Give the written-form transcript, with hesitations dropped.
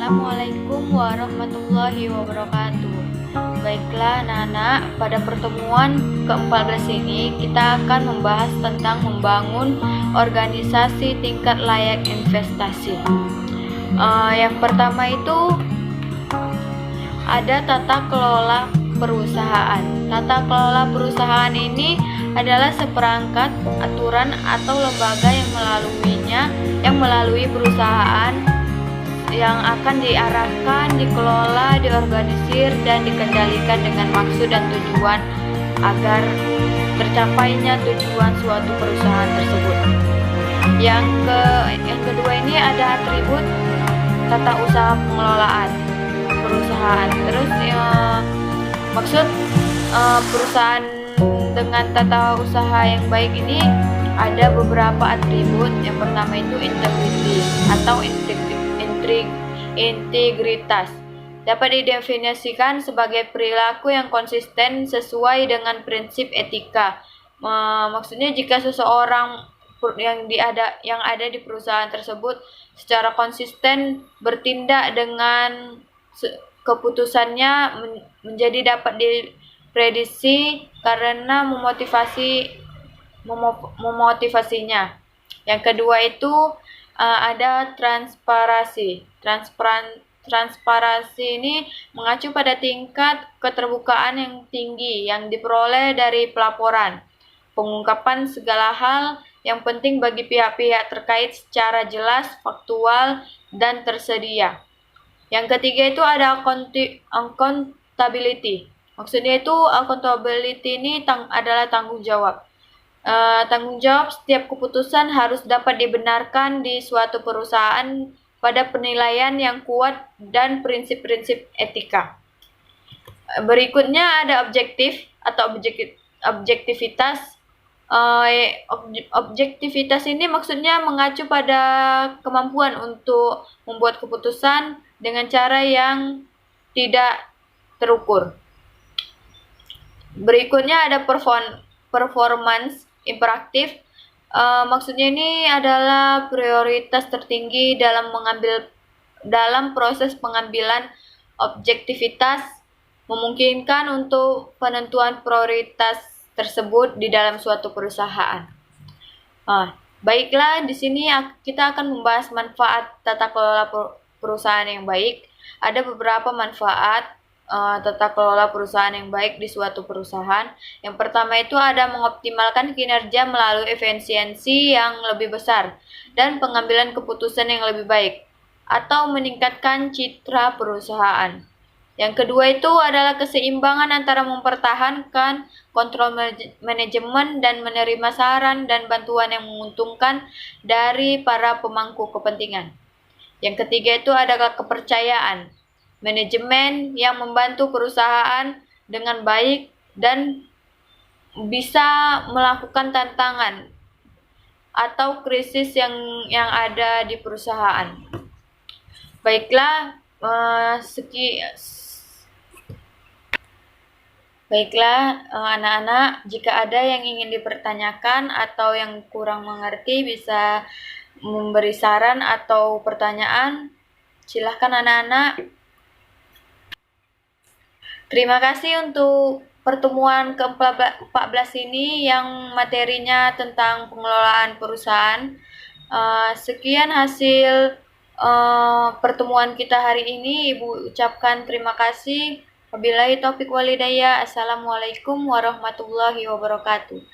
Assalamualaikum warahmatullahi wabarakatuh. Baiklah anak-anak, pada pertemuan ke-14 ini kita akan membahas tentang membangun organisasi tingkat layak investasi. Yang pertama itu ada tata kelola perusahaan. Tata kelola perusahaan ini adalah seperangkat aturan atau lembaga yang melalui perusahaan yang akan diarahkan, dikelola, diorganisir, dan dikendalikan dengan maksud dan tujuan agar tercapainya tujuan suatu perusahaan tersebut. Yang kedua ini ada atribut tata usaha pengelolaan perusahaan. Terus maksud perusahaan dengan tata usaha yang baik ini ada beberapa atribut. Yang pertama itu integriti atau integritas. Dapat didefinisikan sebagai perilaku yang konsisten sesuai dengan prinsip etika. Maksudnya jika seseorang yang ada di perusahaan tersebut secara konsisten bertindak dengan keputusannya menjadi dapat diprediksi karena memotivasinya. Yang kedua itu ada transparansi. Transparansi ini mengacu pada tingkat keterbukaan yang tinggi yang diperoleh dari pelaporan, pengungkapan segala hal yang penting bagi pihak-pihak terkait secara jelas, faktual, dan tersedia. Yang ketiga itu ada accountability. Maksudnya itu accountability ini adalah tanggung jawab. Tanggung jawab setiap keputusan harus dapat dibenarkan di suatu perusahaan pada penilaian yang kuat dan prinsip-prinsip etika. Berikutnya ada objektif atau objektivitas. Objektivitas ini maksudnya mengacu pada kemampuan untuk membuat keputusan dengan cara yang tidak terukur. Berikutnya ada performance imperatif. Maksudnya ini adalah prioritas tertinggi dalam proses pengambilan objektivitas, memungkinkan untuk penentuan prioritas tersebut di dalam suatu perusahaan. Baiklah, di sini kita akan membahas manfaat tata kelola perusahaan yang baik. Ada beberapa manfaat tata kelola perusahaan yang baik di suatu perusahaan. Yang pertama itu ada mengoptimalkan kinerja melalui efisiensi yang lebih besar dan pengambilan keputusan yang lebih baik atau meningkatkan citra perusahaan. Yang kedua itu adalah keseimbangan antara mempertahankan kontrol manajemen dan menerima saran dan bantuan yang menguntungkan dari para pemangku kepentingan. Yang ketiga itu adalah kepercayaan. Manajemen yang membantu perusahaan dengan baik dan bisa melakukan tantangan atau krisis yang ada di perusahaan. Baiklah, anak-anak, jika ada yang ingin dipertanyakan atau yang kurang mengerti bisa memberi saran atau pertanyaan. Silahkan anak-anak. Terima kasih untuk pertemuan ke-14 ini yang materinya tentang pengelolaan perusahaan. Sekian hasil pertemuan kita hari ini. Ibu ucapkan terima kasih. Wabillahi taufiq walhidayah. Assalamualaikum warahmatullahi wabarakatuh.